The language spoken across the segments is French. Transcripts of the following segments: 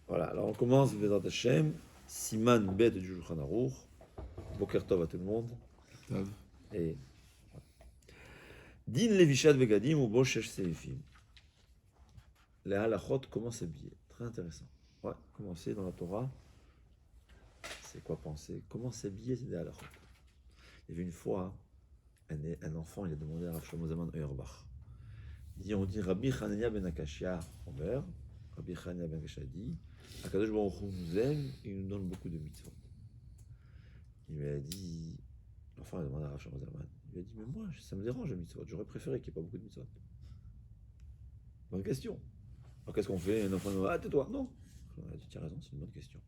Voilà, alors on commence Bezrat Hashem, Siman Bet du Shulchan Aruch. Boker Tov à tout le monde. Tov. Et Din Levishat Begadim ou Boshesh Seifim. Les halachot, comment s'habiller. Très intéressant. Ouais, commencer dans la Torah. C'est quoi penser? Comment s'habiller, c'est des halachot. Il y avait une fois un enfant, il a demandé à Rav Shlomo Zalman Auerbach. On dit Rabbi Hanania ben Akashia Omer, Rabbi Hanania ben Akashia dit, Akadosh Baruch Hu nous aime et il nous donne beaucoup de mitzvot. Il lui a dit, l'enfant a demandé à Rav Shlomo Zalman, il lui a dit, mais moi, ça me dérange les mitzvot, j'aurais préféré qu'il n'y ait pas beaucoup de mitzvot. Bonne question. Alors qu'est-ce qu'on fait? Un enfant dit, ah tais-toi, non. Il a dit, tu as raison, c'est une bonne question.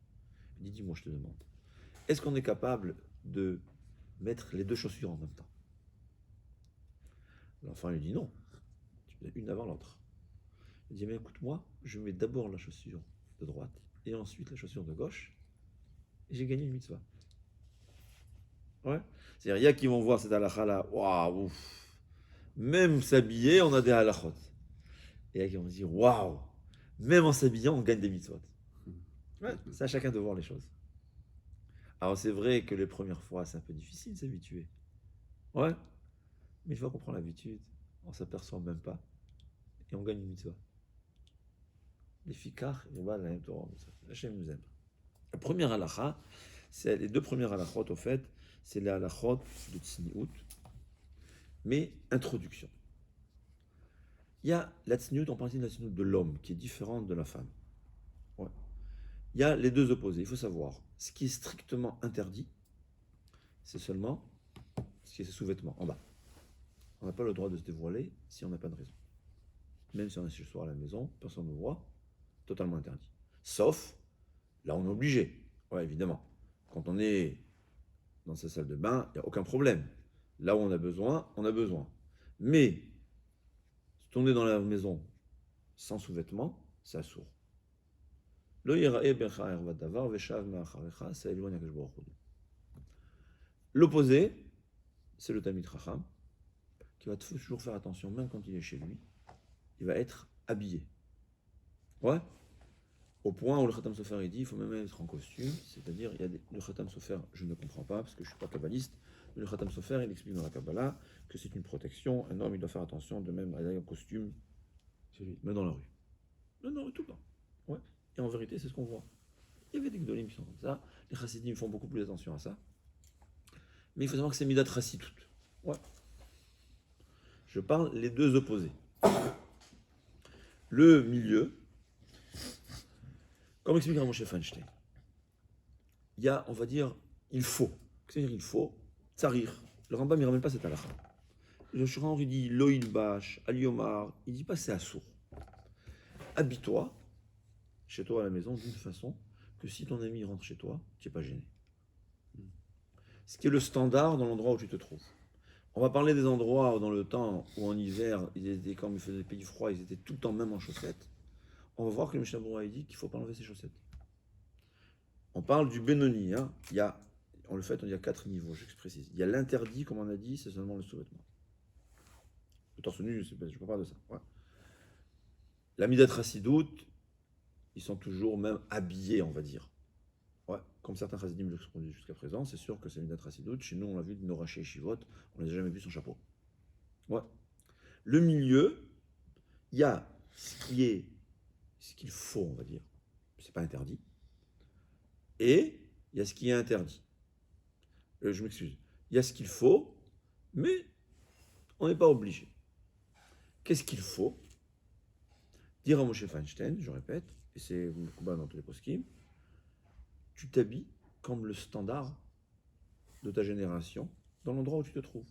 Il dit, dis-moi, je te demande, est-ce qu'on est capable de mettre les deux chaussures en même temps? L'enfant lui dit, non, tu mets une avant l'autre. Il dit, mais écoute-moi, je mets d'abord la chaussure de droite et ensuite la chaussure de gauche, et j'ai gagné une mitzvah. Ouais. C'est-à-dire, il y a qui vont voir cette halakha-là, waouh, même s'habiller, on a des halakhot. Et il y a qui vont se dire, waouh, même en s'habillant, on gagne des mitzvot. Ouais, c'est à chacun de voir les choses. Alors, c'est vrai que les premières fois, c'est un peu difficile de s'habituer. Ouais. Mais une fois qu'on prend l'habitude, on s'aperçoit même pas. Et on gagne une mitzvah. Les fikar, et voilà, la même Torah. Hachem nous aime. La première halakha, c'est les deux premières halakhot, au fait, c'est les halakhot de Tzniut, mais introduction. Il y a la Tzniut, on parle de la Tzniut de l'homme, qui est différente de la femme. Ouais. Il y a les deux opposés. Il faut savoir, ce qui est strictement interdit, c'est seulement ce qui est ses sous-vêtements, en bas. On n'a pas le droit de se dévoiler si on n'a pas de raison. Même si on est chez soi à la maison, personne ne voit, totalement interdit. Sauf, là on est obligé. Ouais, évidemment. Quand on est dans sa salle de bain, il n'y a aucun problème. Là où on a besoin, on a besoin. Mais, si on est dans la maison sans sous-vêtements, c'est assourd. Ça éloigne Akadosh Baruch Hu. L'opposé, c'est le Talmid Chacham, qui va toujours faire attention, même quand il est chez lui, il va être habillé. Ouais. Au point où le Khatam Sofer il dit il faut même être en costume, c'est-à-dire le Khatam Sofer, je ne comprends pas parce que je ne suis pas kabbaliste, mais le Khatam Sofer il explique dans la Kabbalah que c'est une protection, un homme il doit faire attention de même aller en costume, même dans la rue. Non, tout le temps. Ouais. Et en vérité, c'est ce qu'on voit. Il y avait des Gdolim qui sont comme ça, les Chassidim font beaucoup plus attention à ça, mais il faut savoir que c'est Midat Chassidut. Ouais. Je parle les deux opposés. Le milieu, comme explique Moshe Feinstein, il y a, on va dire, il faut. C'est-à-dire, il faut, tsarir. Le Rambam ne ramène pas cette halakha. Le Shulchan il dit Loïl Bash, Aliomar, il ne dit pas c'est assourd. Habille-toi, chez toi à la maison, d'une façon que si ton ami rentre chez toi, tu n'es pas gêné. Ce qui est le standard dans l'endroit où tu te trouves. On va parler des endroits où, dans le temps où en hiver, ils étaient, quand il faisait des pays froids, ils étaient tout le temps même en chaussettes. On va voir que le Mishnah Berurah dit qu'il ne faut pas enlever ses chaussettes. On parle du Benoni. Hein. Il y a, en le fait, il y a 4 niveaux, je précise. Il y a l'interdit, comme on a dit, c'est seulement le sous-vêtement. Le torse nu, je ne parle pas de ça. Ouais. La Midat Chassidout, ils sont toujours même habillés, on va dire. Ouais. Comme certains Chassidim l'expliquent jusqu'à présent, c'est sûr que c'est Midat Chassidout. Chez nous, on l'a vu de Noraché et Shivot, on n'a jamais vu son chapeau. Ouais. Le milieu, il y a ce qu'il faut, on va dire. C'est pas interdit. Et il y a ce qui est interdit. Je m'excuse. Il y a ce qu'il faut, mais on n'est pas obligé. Qu'est-ce qu'il faut? Dire à Moshe Feinstein, je répète, et c'est le combat dans tous les poskim, tu t'habilles comme le standard de ta génération dans l'endroit où tu te trouves.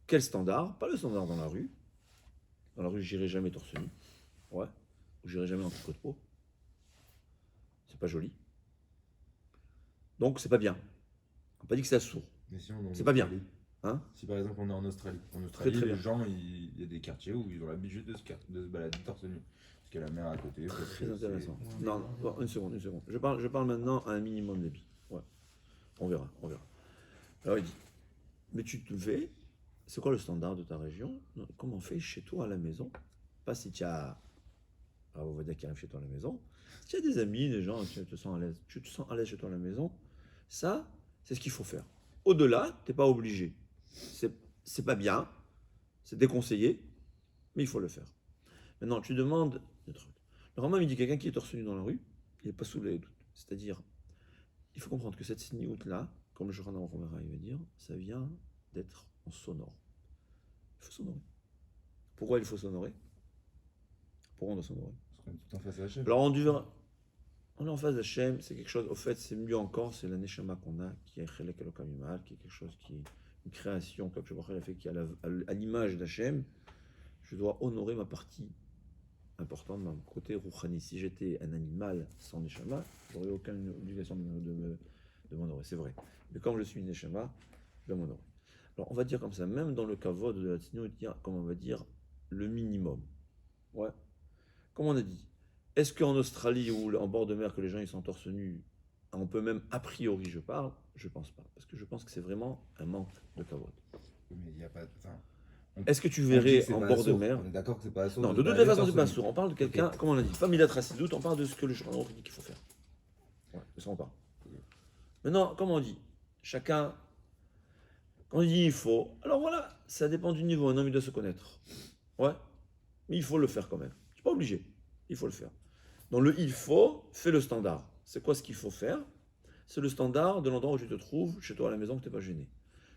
Quel standard? Pas le standard dans la rue. Dans la rue, j'irai jamais torse nu. Ouais. Ou j'irai jamais en tricot de peau. C'est pas joli. Donc, c'est pas bien. On n'a pas dit que c'est assourd. Mais si on est en C'est pas bien. Australie, Hein? si par exemple on est en Australie, très bien. les gens, il y a des quartiers où ils ont l'habitude de se balader torse nu. Parce qu'il y a la mer à côté. Très intéressant. Non, une seconde. Je parle maintenant à un minimum d'habits. Ouais. On verra. Alors il dit, mais tu te fais, c'est quoi le standard de ta région? Comment on fait chez toi à la maison? Pas si tu as, on va dire qui arrive chez toi à la maison, Si tu as des amis, des gens, tu te sens à l'aise. Tu te sens à l'aise chez toi à la maison. Ça, c'est ce qu'il faut faire. Au-delà, tu n'es pas obligé. C'est pas bien, c'est déconseillé, mais il faut le faire. Maintenant, tu demandes des trucs. Le Rambam, il dit quelqu'un qui est torse nu dans la rue, il n'est pas sous les doutes. C'est-à-dire, il faut comprendre que cette sniout-là, comme le Shulchan Aruch Omera, il veut dire, ça vient d'être en sonore. Il faut s'honorer. Pourquoi il faut s'honorer? Pourquoi on doit s'honorer? Parce qu'on est tout en face à la chaîne. Alors, on est en face d'Hachem, c'est quelque chose, au fait, c'est mieux encore, c'est la Neshama qu'on a, qui est Chelek Elokam Yimal, qui est quelque chose qui est une création, comme je a fait, qui est à l'image d'Hachem. Je dois honorer ma partie importante, mon côté Rouchani. Si j'étais un animal sans Neshama, j'aurais aucune obligation de m'honorer, c'est vrai. Mais comme je suis une Neshama, je dois m'honorer. Alors, on va dire comme ça, même dans le kavod de la Tzniut, il y a, comme on va dire, le minimum. Ouais. Comme on a dit, est-ce qu'en Australie ou en bord de mer, que les gens ils sont torse nus, on peut même a priori, je parle, je pense pas. Parce que je pense que c'est vraiment un manque de kavod. Oui, mais il n'y a pas. Enfin, Est-ce que tu on dit verrais que c'est en pas bord de assourd. mer? On est d'accord que c'est pas assourd. Non, de de toutes les balader façons, c'est torse pas nu. sourd. On parle de quelqu'un, comme on a dit, pas Milat Rassidout, on parle de ce que le Shulchan Aruch dit qu'il faut faire. Ouais, de ça on parle. Maintenant, comme on dit, chacun, quand il dit il faut, alors voilà, ça dépend du niveau, un homme il doit se connaître. Ouais, mais il faut le faire quand même. Tu n'es pas obligé, il faut le faire. Dans le il faut, fais le standard. C'est quoi ce qu'il faut faire? C'est le standard de l'endroit où tu te trouves, chez toi à la maison, que tu n'es pas gêné.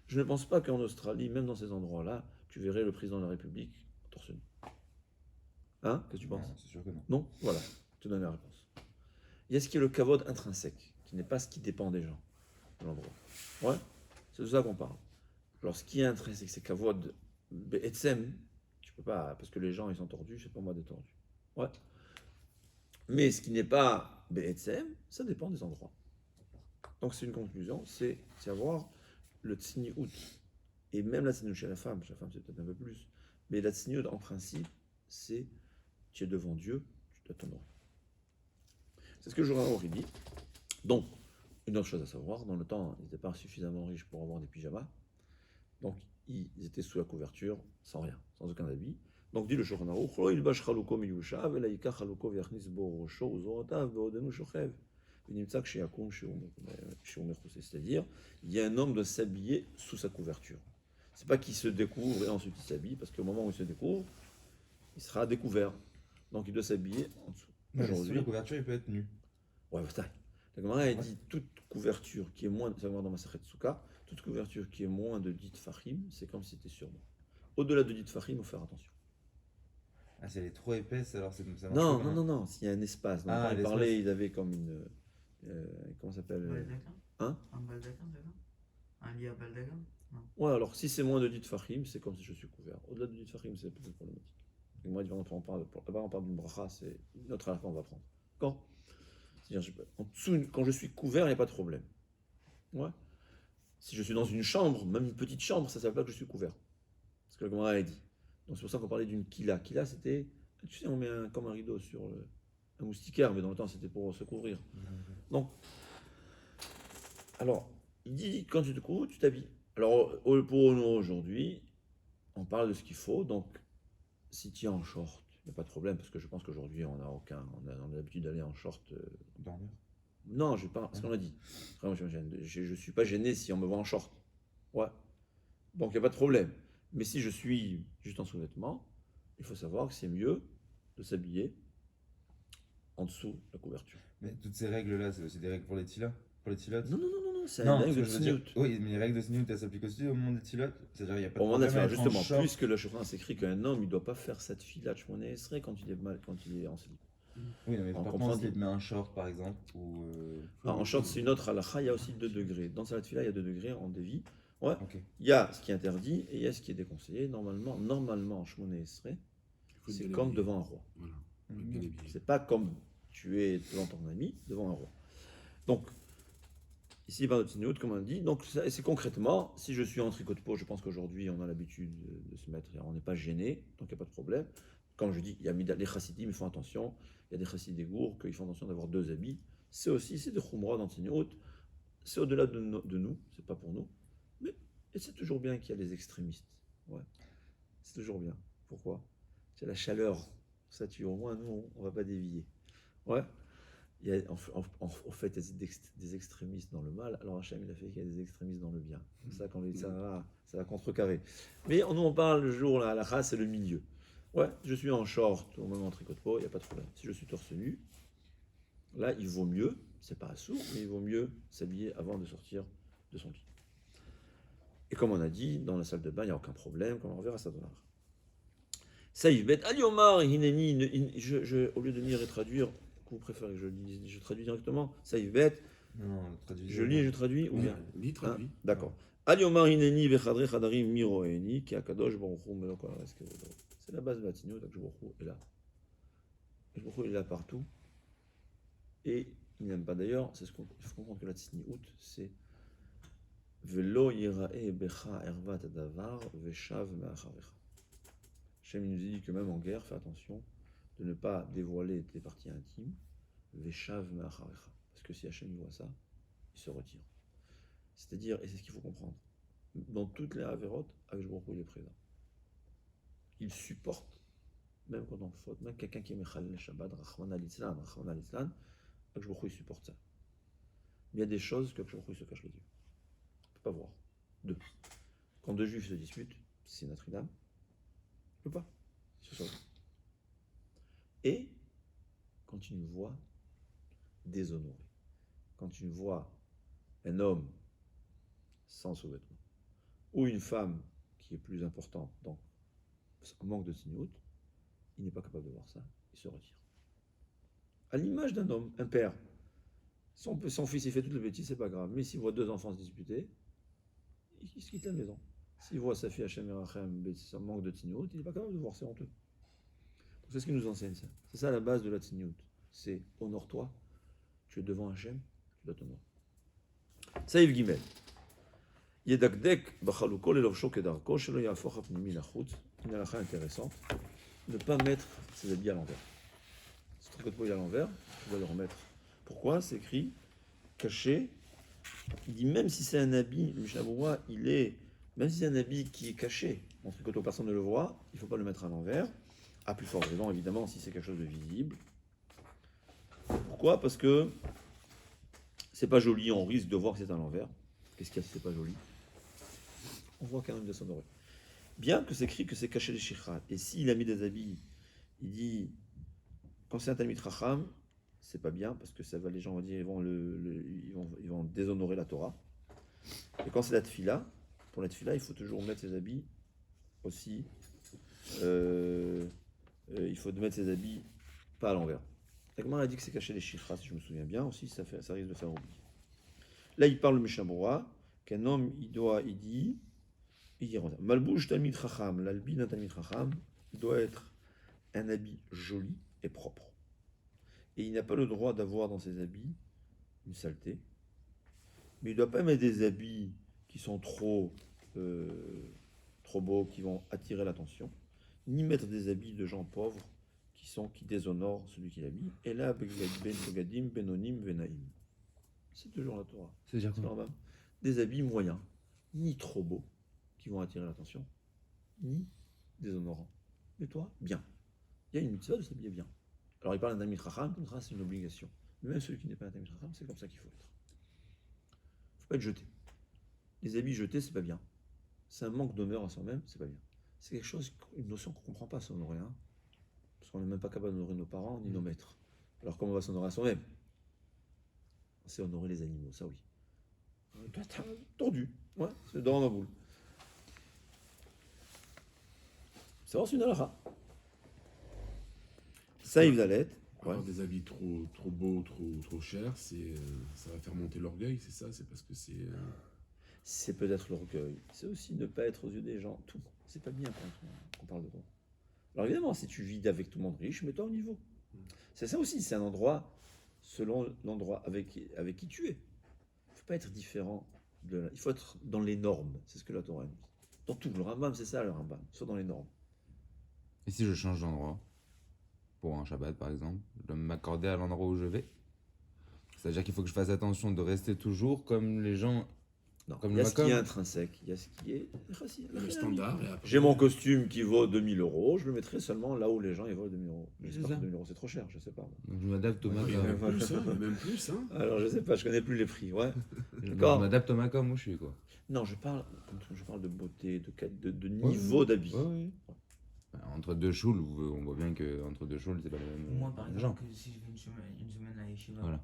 Je ne pense pas qu'en Australie, même dans ces endroits-là, tu verrais le président de la République torse nu. Hein? Qu'est-ce que tu penses? Non, c'est sûr que non. Non? Voilà, je te donne la réponse. Il y a ce qui est le kavod intrinsèque, qui n'est pas ce qui dépend des gens, de l'endroit. Ouais? C'est de ça qu'on parle. Alors, ce qui est intrinsèque, c'est kavod be'etzem. Tu peux pas, parce que les gens, ils sont tordus, c'est pas moi d'être tordu. Ouais? Mais ce qui n'est pas be'etzem, ça dépend des endroits. Donc, c'est une conclusion, c'est avoir le tsniout. Et même la tsniout chez la femme c'est peut-être un peu plus. Mais la tsniout, en principe, c'est tu es devant Dieu, tu dois t'honorer. C'est ce que Joran aurait dit. Donc, une autre chose à savoir, dans le temps, ils n'étaient pas suffisamment riches pour avoir des pyjamas. Donc, ils étaient sous la couverture, sans rien, sans aucun habit. Donc, dit le Shulchan Aruch, Lo yilbash chaluko miyushav, ela yikach chaluko v'yachnis bo rosho uzorotav ve'odenu shochev. V'nimtzak sheyakum shehu mechusé. C'est-à-dire, il y a un homme de s'habiller sous sa couverture. C'est pas qu'il se découvre et ensuite il s'habille, parce qu'au moment où il se découvre, il sera découvert. Donc, il doit s'habiller en dessous. Mais sous Aujourd'hui, la couverture, il peut être nu. ouais, bataille. La Gemara elle dit toute couverture qui est moins, ça va dans ma Masachet Souka, toute couverture qui est moins de 10 fachim, c'est comme si c'était sur moi. Au-delà de 10 fachim, il faut faire attention. Ah, si elle est trop épaisse, alors ça marche Non, pas, non, hein. non, non, s'il y a un espace. Donc, Ah, quand il l'espace. parlait, il avait comme une. Comment ça Un s'appelle baldaquin? Hein Un baldaquin, d'accord? Un lit à baldaquin? Non. Ouais, alors si c'est moins de 10 fachim, c'est comme si je suis couvert. Au-delà de 10 fachim, c'est peut-être problématique. Et moi, on parle d'une bracha, c'est une autre halakha qu'on va prendre. Quand C'est-à-dire, en dessous, quand je suis couvert, il n'y a pas de problème. Ouais. Si je suis dans une chambre, même une petite chambre, ça ne veut pas que je suis couvert. C'est ce que le Gemara a dit. Donc c'est pour ça qu'on parlait d'une kila. Kila, c'était, tu sais, on met comme un rideau sur un moustiquaire, mais dans le temps, c'était pour se couvrir. Donc, alors, il dit, quand tu te couvres, tu t'habilles. Alors, pour nous, aujourd'hui, on parle de ce qu'il faut. Donc, si tu es en short, il n'y a pas de problème, parce que je pense qu'aujourd'hui, on a l'habitude d'aller en short. Dormir. Non, je pas, ce qu'on a dit. Je ne suis pas gêné si on me voit en short. Ouais. Donc, il n'y a pas de problème. Mais si je suis juste en sous-vêtements, il faut savoir que c'est mieux de s'habiller en dessous de la couverture. Mais toutes ces règles-là, c'est aussi des règles pour les tilas? Pour les tilotes? Non, non, non, non, c'est Non, une ce règle que de je veux dire. tsniout. Oui, mais les règles de sniout, elles s'appliquent aussi au moment des tilotes? C'est-à-dire, il n'y a pas de Au moment de problème à la être en justement, short. puisque le Shulchan s'écrit qu'un homme, il ne doit pas faire cette fila de esrei quand il est mal, quand il est en slip. Oui, non, mais On par comprend contre, s'il dit. te met un short, par exemple, ou... Ah, en short, c'est une autre halakha, il y a aussi 2 degrés. Dans Salat Fila, il y a 2 degrés en dévi. Ouais. Ok. Il y a ce qui est interdit et il y a ce qui est déconseillé. Normalement, en Shmoné Esrei, faut c'est bien comme habiller. devant un roi. Voilà, faut Mhm. bien habiller. C'est pas comme tu es devant ton ami, devant un roi. Donc, ici, il parle de tsniout, comme on dit. Donc, c'est concrètement, si je suis en tricot de peau, je pense qu'aujourd'hui, on a l'habitude de se mettre, on n'est pas gêné, donc il n'y a pas de problème. Comme je dis, il y a les chassidim, ils font attention. Il y a des chassid des gourds qui font attention d'avoir 2 habits. C'est des khumra dans tsniout. C'est au-delà de nous, c'est pas pour nous. Mais et c'est toujours bien qu'il y a les extrémistes. Ouais. C'est toujours bien. Pourquoi? C'est la chaleur. Ça, au moins, nous, on va pas dévier. Ouais. il y a, en fait, il y a des extrémistes dans le mal. Alors Hachem, il a fait qu'il y a des extrémistes dans le bien. C'est ça, quand ça va contrecarrer. Mais nous, on parle le jour, là, la race, c'est le milieu. Ouais, je suis en short ou même en tricot de peau, il n'y a pas de problème. Si je suis torse nu, là, il vaut mieux, c'est pas assourd, mais il vaut mieux s'habiller avant de sortir de son lit. Et comme on a dit, dans la salle de bain, il n'y a aucun problème, comme on verra ça dans l'art. Saïf bet aliomar hineni, au lieu de lire et traduire, que vous préférez que je lise, je traduis directement. Saïf bet, Non, traduisez. je lis et je traduis, ou bien Lis, traduis. Hein, d'accord. Aliomar hineni vechadre chadarim miroeni, ki akadosh baruch hu melok haaretz kevodo. C'est la base de la tigno, donc Baruch Hu est là. Baruch Hu est là partout. Et il n'aime pas d'ailleurs, c'est ce qu'il faut comprendre que la tsniout, c'est Velo yirae becha ervat davar veshav me'acharecha. Hachem nous dit que même en guerre, fais attention de ne pas dévoiler tes parties intimes, veshav me'acharecha. Parce que si Hachem voit ça, il se retire. C'est-à-dire, et c'est ce qu'il faut comprendre, dans toutes les avérotes, Akadosh Baruch Hu il est présent. Il supporte, même quand on faute, même quelqu'un qui est mechalel Shabbat, Rachman al-Islan, Akadosh Baruch Hu il supporte ça. Mais il y a des choses que Akadosh Baruch Hu se cache les yeux. On ne peut pas voir. Deux. Quand deux juifs se disputent, c'est Notre Dame. On ne peut pas. Se sauve. Et quand une voix déshonorée, quand une voix, un homme sans sous-vêtements, ou une femme qui est plus importante, donc en manque de tignout, il n'est pas capable de voir ça, il se retire. À l'image d'un homme, un père, son fils il fait toutes les bêtises, c'est pas grave, mais s'il voit deux enfants se disputer, il se quitte la maison. S'il voit sa fille Hachem Erachem, son manque de tignout, il n'est pas capable de voir, c'est honteux. Donc c'est ce qui nous enseigne ça. C'est ça la base de la tignout. C'est honore-toi, tu es devant Hachem, tu dois t'honorer. Saïf Gimel. Yedakdek bachalukol elovsho kedarko shelo yafoch apnimi lachutz. Une halakha intéressante. Ne pas mettre ses habits à l'envers. Si tu tricot est à l'envers, tu dois le remettre. Pourquoi? C'est écrit caché. Il dit même si c'est un habit, le Mishnah Berurah, même si c'est un habit qui est caché, en tricoto personne ne le voit, il ne faut pas le mettre à l'envers. À plus forte raison, évidemment, si c'est quelque chose de visible. Pourquoi? Parce que c'est pas joli, on risque de voir que c'est à l'envers. Qu'est-ce qu'il y a si c'est pas joli? On voit quand même de son oreille. Bien que c'est écrit que c'est caché les shichrat. Et s'il a mis des habits, il dit, quand c'est un Talmid Chacham, c'est pas bien, parce que ça va, les gens vont dire, ils vont déshonorer la Torah. Et quand c'est la tfila, pour la tfila, il faut toujours mettre ses habits aussi. Il faut mettre ses habits pas à l'envers. La Gemara a dit que c'est caché les shichrat, si je me souviens bien, aussi, ça risque de faire oublier. Là, il parle le Mishnah Berurah, qu'un homme, il dit, Malbouj Talmid Chacham, l'habit d'un Talmid Chacham, doit être un habit joli et propre. Et il n'a pas le droit d'avoir dans ses habits une saleté. Mais il ne doit pas mettre des habits qui sont trop beaux, qui vont attirer l'attention, ni mettre des habits de gens pauvres qui déshonorent celui qui l'habille. Et là, Begadim, Benonim, Venaim. C'est toujours la Torah. C'est-à-dire C'est normal. Des habits moyens, ni trop beaux, qui vont attirer l'attention, ni déshonorants. Mais toi, bien. Il y a une mitzvah de s'habiller bien. Alors il parle d'un Talmid Chacham, comme ça c'est une obligation. Mais même celui qui n'est pas un Talmid Chacham, c'est comme ça qu'il faut être. Il ne faut pas être jeté. Les habits jetés, c'est pas bien. C'est un manque d'honneur à soi-même, c'est pas bien. C'est quelque chose, une notion qu'on ne comprend pas, s'honorer. Hein, parce qu'on n'est même pas capable d'honorer nos parents ni nos maîtres. Alors comment on va s'honorer à soi-même? C'est honorer les animaux, ça oui. Tordu, ouais, c'est dans ma boule. C'est vraiment une halakha. Saïf Dalet. Avoir des habits trop beaux, trop chers, ça va faire monter l'orgueil, c'est ça? C'est parce que c'est... C'est peut-être l'orgueil. C'est aussi ne pas être aux yeux des gens. Tout. C'est pas bien quand on parle de toi. Alors évidemment, si tu vis avec tout le monde riche, mets-toi au niveau. C'est ça aussi, c'est un endroit selon l'endroit avec qui tu es. Il ne faut pas être différent. Il faut être dans les normes. C'est ce que la Torah dit. Dans tout. Le Rambam, c'est ça le Rambam. Soit dans les normes. Et si je change d'endroit, pour un Shabbat par exemple, je dois m'accorder à l'endroit où je vais. C'est-à-dire qu'il faut que je fasse attention de rester toujours comme les gens Non, Comme il y le a ce qui est Macom. intrinsèque, il y a ce qui est Le standard. Et après, J'ai mon costume qui vaut 2000 euros, je le mettrai seulement là où les gens ils volent 2000 euros. Mais c'est J'espère ça. que 2000 euros c'est trop cher, je sais pas. Donc je m'adapte au il y a Macom. même plus, hein, il y a même plus. Hein. Alors je sais pas, je connais plus les prix, ouais. Je D'accord. m'adapte au Macom où je suis, quoi. Non, je parle de beauté, de niveau d'habit. Ouais, ouais. Bah, entre deux choules, on voit bien que entre deux choules, c'est pas les mêmes Moi, par gens. exemple, que si je vais une semaine à Yeshiva, Voilà.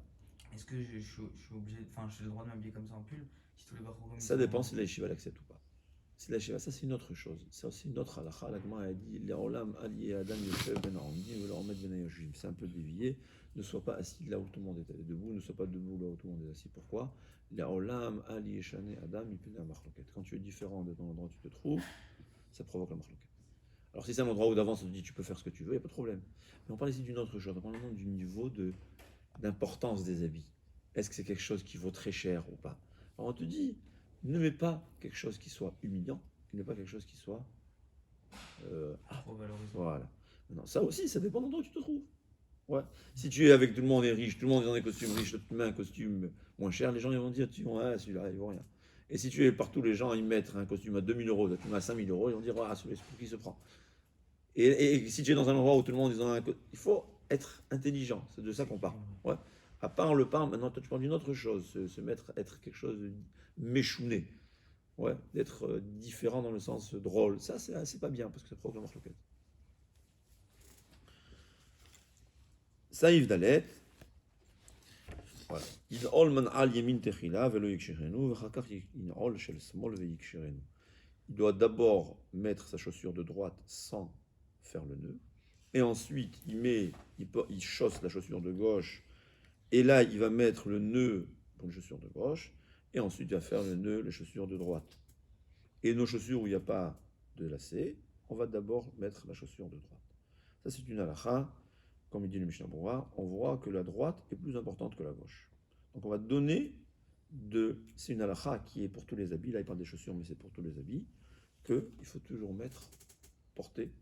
est-ce que je suis obligé, enfin, j'ai le droit de m'habiller comme ça en pull si tous les barreaux comme Ça dépend si la yeshiva l'accepte ou pas. Si la yeshiva, ça c'est une autre chose. C'est aussi une autre halakha. La Gemara a dit L'Olam allié Adam Yoshev ben Arandi ou l'Ormed ben Yoshim. C'est un peu dévié. Ne sois pas assis là où tout le monde est debout. Ne sois pas debout là où tout le monde est assis. Pourquoi L'Olam allié Shane Adam Yipene Machloket. Quand tu es différent de ton endroit où tu te trouves, ça provoque la Machloket. Alors si c'est un endroit où d'avance on te dit tu peux faire ce que tu veux, il n'y a pas de problème. Mais on parle ici d'une autre chose. On parle du niveau d'importance des habits. Est-ce que c'est quelque chose qui vaut très cher ou pas? Alors on te dit, ne mets pas quelque chose qui soit humiliant, ne mets pas quelque chose qui soit... trop valorisé. voilà. Maintenant, ça aussi, ça dépend de l'endroit où tu te trouves. Ouais. Si tu es avec tout le monde est riche, tout le monde est dans des costumes riches, tu mets un costume moins cher, les gens ils vont dire, ouais, celui-là, il vaut rien. Et si tu es partout, les gens ils mettent un costume à 2000 euros, tu mets à 5000 euros, ils vont dire, ah, celui-là, pour qui se prend. Et si tu es dans un endroit où tout le monde est dans un costume, il faut être intelligent, c'est de ça qu'on parle. Ouais. À part le pain, maintenant toi tu parles d'une autre chose, être quelque chose de méchouné, ouais, d'être différent dans le sens drôle. Ça c'est pas bien parce que ça provoque la marloquette. Saïf Dalet, voilà. Il doit d'abord mettre sa chaussure de droite sans faire le nœud, et ensuite il chausse la chaussure de gauche. Et là, il va mettre le nœud pour les chaussures de gauche, et ensuite il va faire le nœud, les chaussures de droite. Et nos chaussures où il n'y a pas de lacet, on va d'abord mettre la chaussure de droite. Ça, c'est une halakha, comme il dit le Mishnah Berurah, on voit que la droite est plus importante que la gauche. Donc on va donner c'est une halakha qui est pour tous les habits, là il parle des chaussures, mais c'est pour tous les habits, qu'il faut toujours porter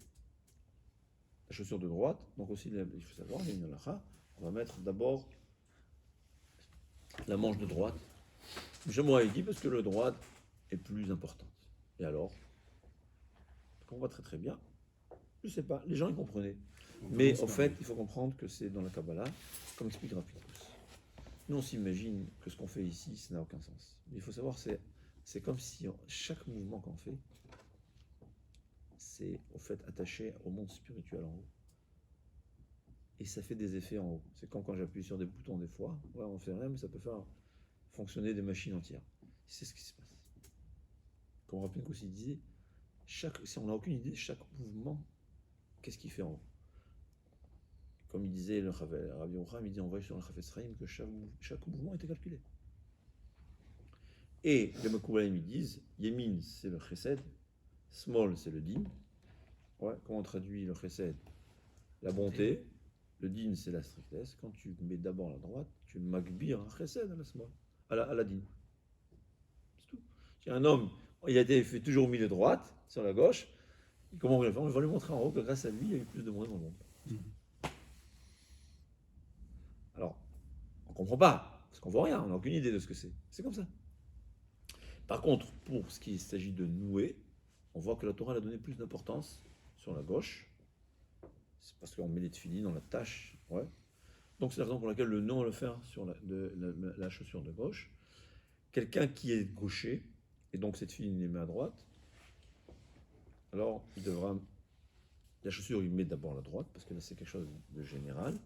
la chaussure de droite. Donc aussi, il faut savoir, il y a une halakha, on va mettre d'abord la manche de droite. J'aimerais dit parce que le droite est plus importante. Et alors, on voit très très bien. Je sais pas, les gens ils comprenaient. Mais au fait, il faut comprendre que c'est dans la Kabbalah, comme explique Rapidus. Nous on s'imagine que ce qu'on fait ici, ça n'a aucun sens. Mais il faut savoir, c'est comme si chaque mouvement qu'on fait, c'est au fait attaché au monde spirituel en haut. Et ça fait des effets en haut. C'est comme quand j'appuie sur des boutons des fois. Ouais, on fait rien, mais ça peut faire fonctionner des machines entières. C'est ce qui se passe. Comme Rapinko aussi disait, si on n'a aucune idée de chaque mouvement, qu'est-ce qu'il fait en haut? Comme il disait le Rabbi Yocham, il dit envoyé sur le Chafetz Chaim que chaque mouvement était calculé. Et les Makoubalim ils disent, Yemin c'est le Chesed, Small c'est le Din. Ouais, comment on traduit le Chesed? La bonté. Le din, c'est la strictesse. Quand tu mets d'abord la droite, tu magbir un chesed à la small, à la din. C'est tout. Si un homme, il a fait toujours mis de droite sur la gauche, comment on va le faire? On va lui montrer en haut que grâce à lui, il y a eu plus de monde dans le monde. Alors, on ne comprend pas, parce qu'on ne voit rien, on n'a aucune idée de ce que c'est. C'est comme ça. Par contre, pour ce qui s'agit de nouer, on voit que la Torah a donné plus d'importance sur la gauche. C'est parce qu'on met les tefilines, on l'attache. Ouais. Donc c'est la raison pour laquelle le nœud, on va le faire sur la chaussure de gauche. Quelqu'un qui est gaucher, et donc cette tefilines, il les met à droite, alors il devra... La chaussure, il met d'abord à la droite, parce que là c'est quelque chose de général.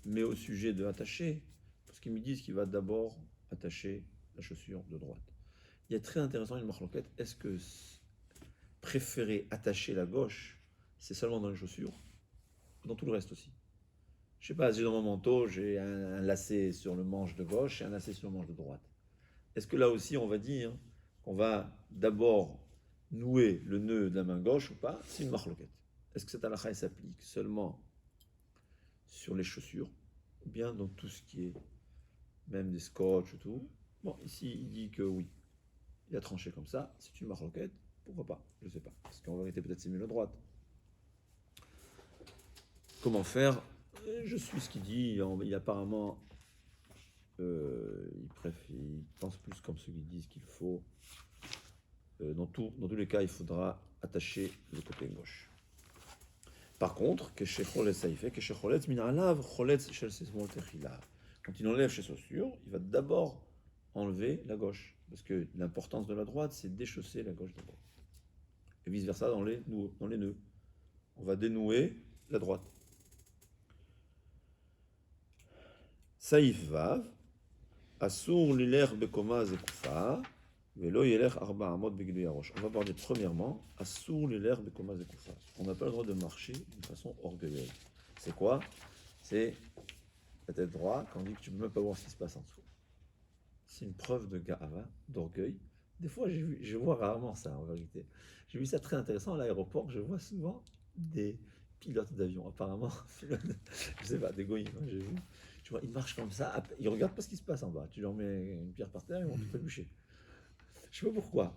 Mais au sujet de attacher, parce qu'ils me disent qu'il va d'abord attacher la chaussure de droite. Il y a très intéressant une marloquette. Est-ce que préférer attacher la gauche, c'est seulement dans les chaussures? Dans tout le reste aussi. Je sais pas, j'ai dans mon manteau, j'ai un lacet sur le manche de gauche et un lacet sur le manche de droite. Est-ce que là aussi on va dire qu'on va d'abord nouer le nœud de la main gauche ou pas? C'est une marloquette. Est-ce que cette halakha s'applique seulement sur les chaussures ou bien dans tout ce qui est même des scotch et tout? Bon, ici il dit que oui. Il a tranché comme ça, c'est une marloquette, pourquoi pas? Je sais pas. Parce qu'en vérité peut-être c'est mieux la droite. Comment faire? Je suis ce qu'il dit. Apparemment, il pense plus comme ceux qui disent qu'il faut, dans tous les cas, il faudra attacher le côté gauche. Par contre, quand il enlève ses chaussures, il va d'abord enlever la gauche. Parce que l'importance de la droite, c'est déchausser la gauche d'abord. Et vice-versa dans les nœuds. On va dénouer la droite. Saïf Vav, Assour liler bekoma zekoufa, velo yeler arba amot begidou yarosh. On va parler premièrement, Assour liler bekoma zekoufa. On n'a pas le droit de marcher d'une façon orgueilleuse. C'est quoi? C'est la tête droite, quand on dit que tu ne peux même pas voir ce qui se passe en dessous. C'est une preuve de ga'ava, d'orgueil. Des fois, je vois rarement ça en vérité. J'ai vu ça très intéressant à l'aéroport. Je vois souvent des pilotes d'avion, apparemment, je sais pas, des goïms, hein, j'ai vu. Tu vois, ils marchent comme ça, ils regardent pas ce qui se passe en bas. Tu leur mets une pierre par terre, ils vont tout bûcher. Je sais pas pourquoi.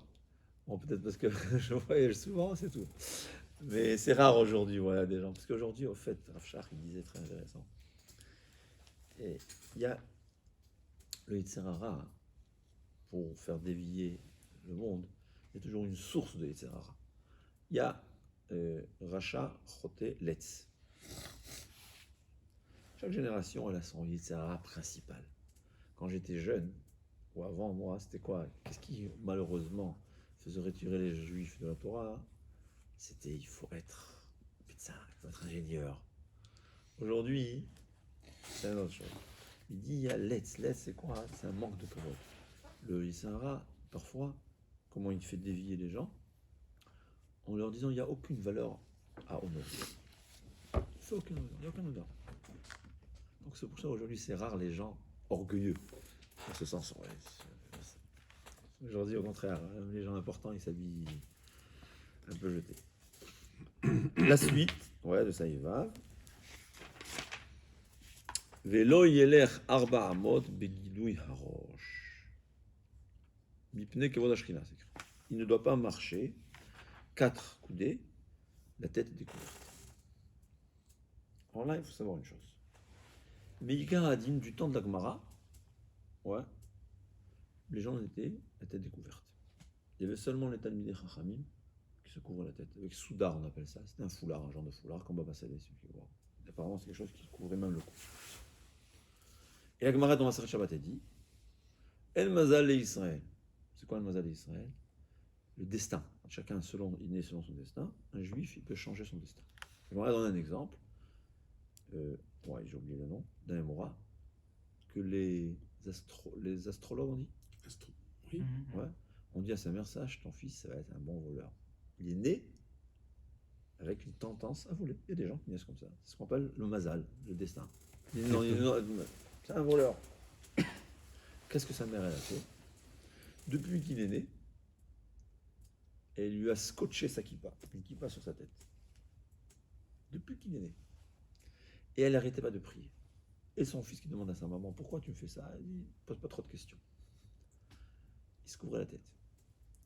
Bon, peut-être parce que je voyage souvent, c'est tout. Mais c'est rare aujourd'hui, voilà, des gens. Parce qu'aujourd'hui, au fait, Rav Shach, il disait très intéressant. Et il y a le Yitzhara, pour faire dévier le monde, il y a toujours une source de Yitzhara. Il y a Racha, Choté, Letz. Chaque génération, elle a son Yitzhara principal. Quand j'étais jeune, ou avant moi, c'était quoi? Qu'est-ce qui, malheureusement, faisait retirer les juifs de la Torah? C'était, il faut être médecin, il faut être ingénieur. Aujourd'hui, c'est une autre chose. Il dit, il y a Letz. Letz, c'est quoi? C'est un manque de kavod. Le Yitzhara, parfois, comment il fait dévier les gens, en leur disant, il n'y a aucune valeur à honorer. Il n'y a aucune honneur. Donc c'est pour ça aujourd'hui c'est rare les gens orgueilleux. En ce sens, aujourd'hui au contraire, les gens importants ils s'habillent un peu jetés. La suite, de ça y va. Velo yeler arba amot begilui harosh. Mipne kevod ashkina, c'est écrit. Il ne doit pas marcher 4 coudées, la tête est découverte. Alors là, il faut savoir une chose. Meïka Adin, du temps de la Gemara, les gens étaient la tête découverte. Il y avait seulement les Talmidei Chachamim qui se couvrent la tête. Avec soudar, on appelle ça. C'était un foulard, un genre de foulard, comme Baba Saleh, ceux qui voient. Apparemment, c'est quelque chose qui couvrait même le cou. Et la Gemara dans Maseret Shabbat a dit El Mazal Israël. C'est quoi le Mazal Israël? Le destin. Chacun il naît selon son destin. Un juif, il peut changer son destin. La Gemara donne un exemple. J'ai oublié le nom, d'un Mora, que les astrologues ont dit. Oui. On dit à sa mère, sache, ton fils, ça va être un bon voleur. Il est né avec une tendance à voler. Il y a des gens qui naissent comme ça. C'est ce qu'on appelle le mazal, le destin. C'est un voleur. Qu'est-ce que sa mère elle a fait? Depuis qu'il est né, elle lui a scotché sa kippa, une kippa sur sa tête. Depuis qu'il est né. Et elle n'arrêtait pas de prier. Et son fils qui demande à sa maman, pourquoi tu me fais ça? Elle dit, pose pas trop de questions. Il se couvrait la tête.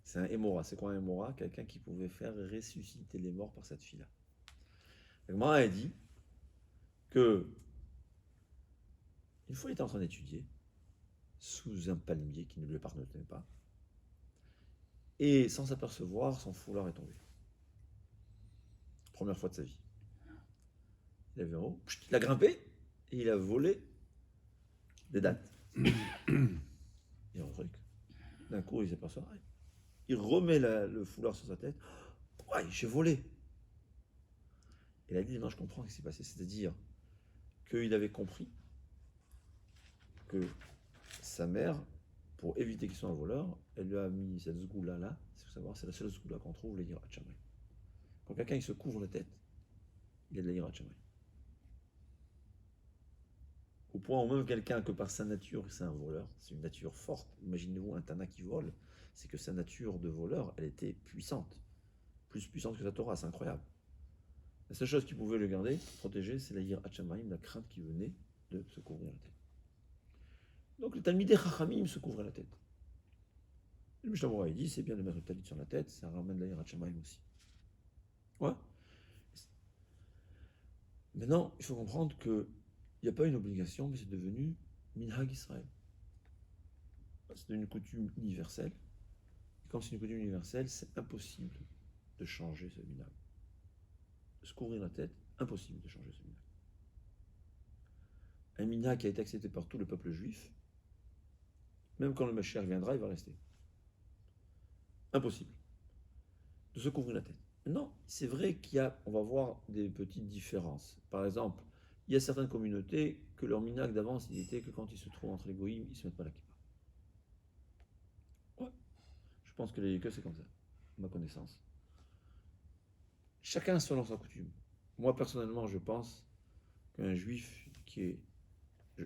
C'est un émora. C'est quoi un émora? Quelqu'un qui pouvait faire ressusciter les morts par cette fille-là. La Gemara a dit que une fois il était en train d'étudier sous un palmier qui ne lui appartenait pas, et sans s'apercevoir, son foulard est tombé. Première fois de sa vie. Il avait en haut, il a grimpé et il a volé des dates. Et un truc. D'un coup, il s'aperçoit. Il remet le foulard sur sa tête. Ouais, j'ai volé. Et il a dit, non, je comprends ce qui s'est passé. C'est-à-dire qu'il avait compris que sa mère, pour éviter qu'il soit un voleur, elle lui a mis cette zgoula-là. Il faut savoir, c'est la seule zgoula qu'on trouve, les Yirat Shamayim. Quand quelqu'un il se couvre la tête, il y a de la Yirat Shamayim. Au point où même quelqu'un que par sa nature c'est un voleur, c'est une nature forte. Imaginez-vous un Tana qui vole, c'est que sa nature de voleur, elle était puissante. Plus puissante que sa Torah, c'est incroyable. La seule chose qui pouvait le garder, protéger, c'est la Yirat Shamayim, la crainte qui venait de se couvrir la tête. Donc le Talmidei Chachamim se couvrait la tête. Le Mishnah Berurah, il dit, c'est bien de mettre le talit sur la tête, ça ramène la Yirat Shamayim aussi. Maintenant, il faut comprendre que il n'y a pas une obligation, mais c'est devenu Minhag Israël. C'est une coutume universelle. Et comme c'est une coutume universelle, c'est impossible de changer ce minag. Se couvrir la tête, impossible de changer ce minag. Un minag qui a été accepté par tout le peuple juif, même quand le Mashiach viendra, il va rester. Impossible de se couvrir la tête. Non, c'est vrai on va voir des petites différences. Par exemple, il y a certaines communautés que leur minag d'avance, il était que quand ils se trouvent entre les goïms, ils ne se mettent pas la kippa. Ouais. Je pense que c'est comme ça, à ma connaissance. Chacun selon sa coutume. Moi, personnellement, je pense qu'un juif qui est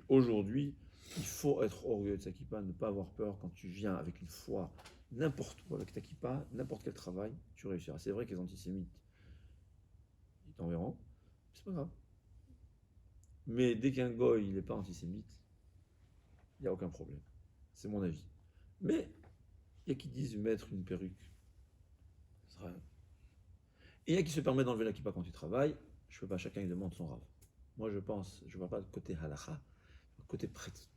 aujourd'hui, il faut être orgueilleux de sa kippa, ne pas avoir peur quand tu viens avec une foi n'importe où avec ta kippa, n'importe quel travail, tu réussiras. C'est vrai que les antisémites, ils t'enverront, c'est pas grave. Mais dès qu'un goy, il n'est pas antisémite, il n'y a aucun problème. C'est mon avis. Mais il y a qui disent mettre une perruque. Et il y a qui se permet d'enlever la kippa quand tu travailles. Je ne peux pas, chacun il demande son rave. Moi je pense, je ne vois pas le côté halacha, le côté pratique.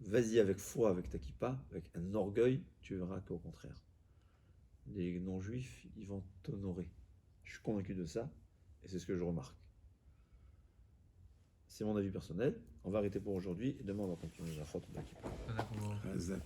Vas-y avec foi, avec ta kippa, avec un orgueil, tu verras qu'au contraire, les non-juifs, ils vont t'honorer. Je suis convaincu de ça, et c'est ce que je remarque. C'est mon avis personnel. On va arrêter pour aujourd'hui, et demain on va continuer la faute de la kippa. D'accord. Razak.